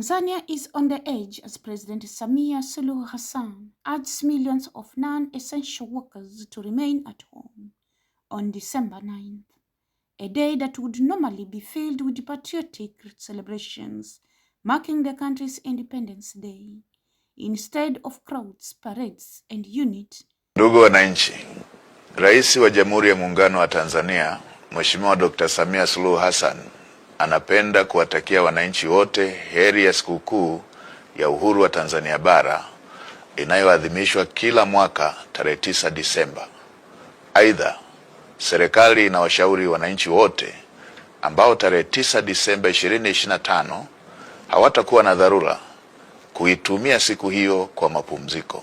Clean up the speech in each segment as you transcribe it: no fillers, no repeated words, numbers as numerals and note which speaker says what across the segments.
Speaker 1: Tanzania is on the edge as President Samia Suluhu urges millions of non-essential workers to remain at home on December 9th, a day that would normally be filled with patriotic celebrations marking the country's Independence Day, instead of crowds, parades, and unity.
Speaker 2: Ndugu wananchi, Rais wa Jamhuri ya Muungano wa Tanzania, Mheshimiwa Dr. Samia Suluhu Hassan anapenda kuwatakia wananchi wote heri ya sikukuu ya uhuru wa Tanzania bara inayoadhimishwa kila mwaka tarehe 9 Disemba. Aidha, serikali inawashauri wananchi wote ambao tarehe 9 Disemba 2025 hawatakuwa na dharura kuitumia siku hiyo kwa mapumziko,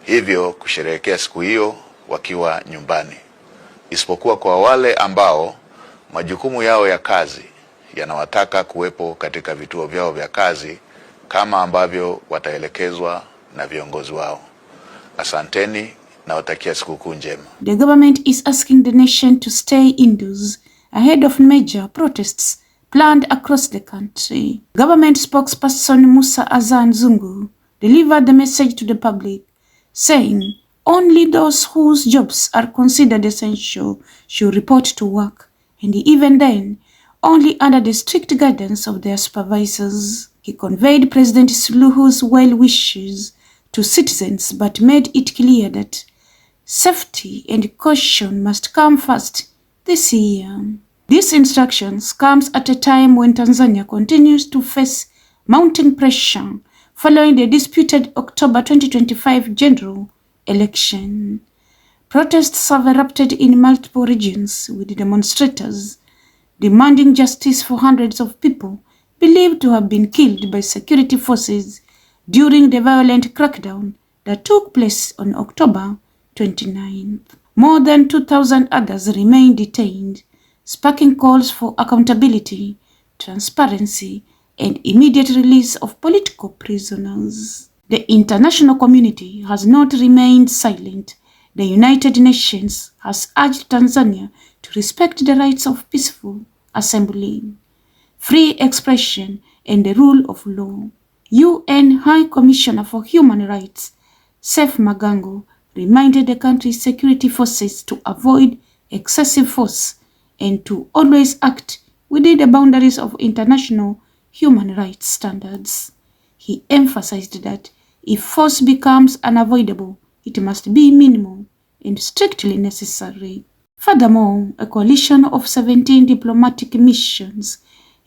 Speaker 2: hivyo kusherehekea siku hiyo wakiwa nyumbani, isipokuwa kwa wale ambao majukumu yao ya kazi yanawataka kuwepo katika vituo vyao vya kazi kama ambavyo wataelekezwa na viongozi wao. Asanteni na watakia sikukuu njema.
Speaker 1: The government is asking the nation to stay indoors ahead of major protests planned across the country. Government spokesperson Musa Azan Zungu delivered the message to the public, saying only those whose jobs are considered essential should report to work, and even then, only under the strict guidance of their supervisors. He conveyed President Suluhu's well wishes to citizens but made it clear that safety and caution must come first this year. These instructions comes at a time when Tanzania continues to face mounting pressure following the disputed October 2025 general election. Protests have erupted in multiple regions, with demonstrators demanding justice for hundreds of people believed to have been killed by security forces during the violent crackdown that took place on October 29th. More than 2,000 others remain detained, sparking calls for accountability, transparency, and immediate release of political prisoners. The international community has not remained silent. The United Nations has urged Tanzania to respect the rights of peaceful assembly, free expression, and the rule of law. UN High Commissioner for Human Rights, Seif Magango, reminded the country's security forces to avoid excessive force and to always act within the boundaries of international human rights standards. He emphasized that if force becomes unavoidable, it must be minimal and strictly necessary. Furthermore, a coalition of 17 diplomatic missions,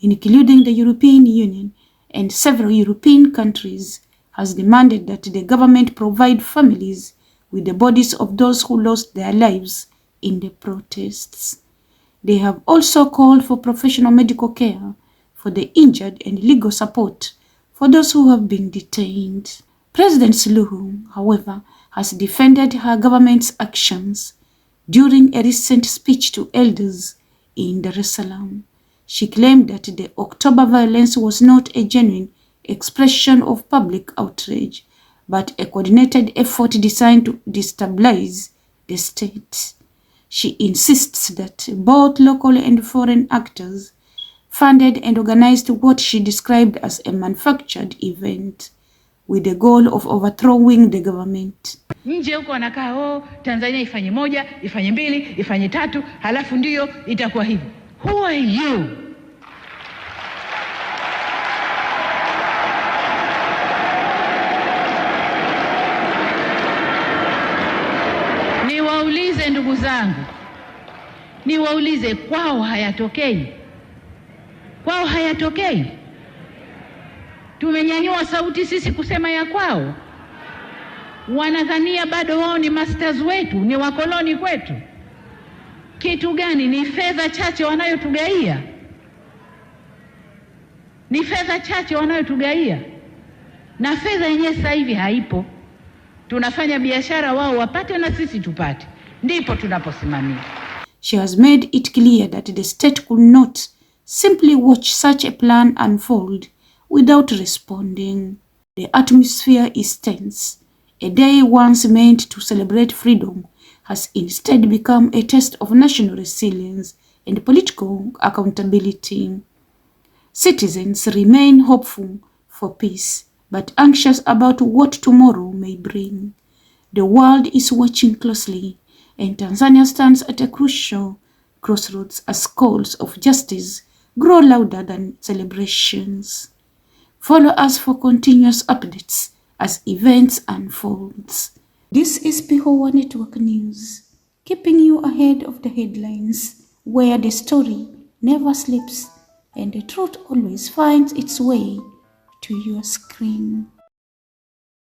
Speaker 1: including the European Union and several European countries, has demanded that the government provide families with the bodies of those who lost their lives in the protests. They have also called for professional medical care for the injured and legal support for those who have been detained. President Suluhu, however, has defended her government's actions during a recent speech to elders in Dar es Salaam. She claimed that the October violence was not a genuine expression of public outrage, but a coordinated effort designed to destabilize the state. She insists that both local and foreign actors funded and organized what she described as a manufactured event with the goal of overthrowing the government.
Speaker 3: Nje huko wanakaa Tanzania ifanye moja, ifanye mbili, ifanye tatu, halafu ndio itakuwa hivyo. Who are you? Niwaulize ndugu zangu, niwaulize, kwao hayatokei? Kwao hayatokei? Tumenyanyua sauti sisi kusema ya kwao. Wanadhania bado wao ni masters wetu, ni wakoloni kwetu. Kitu gani? Ni fedha chache wanayotugaia. Ni fedha chache wanayotugaia. Na fedha yenyewe sasa hivi haipo. Tunafanya biashara, wao wapate na sisi tupate. Ndipo tunaposimamia.
Speaker 1: She has made it clear that the state could not simply watch such a plan unfold without responding. The atmosphere is tense. A day once meant to celebrate freedom has instead become a test of national resilience and political accountability. Citizens remain hopeful for peace, but anxious about what tomorrow may bring. The world is watching closely, and Tanzania stands at a crucial crossroads as calls of justice grow louder than celebrations. Follow us for continuous updates as events unfold. This is Pihoa Network News, keeping you ahead of the headlines, where the story never sleeps and the truth always finds its way to your screen.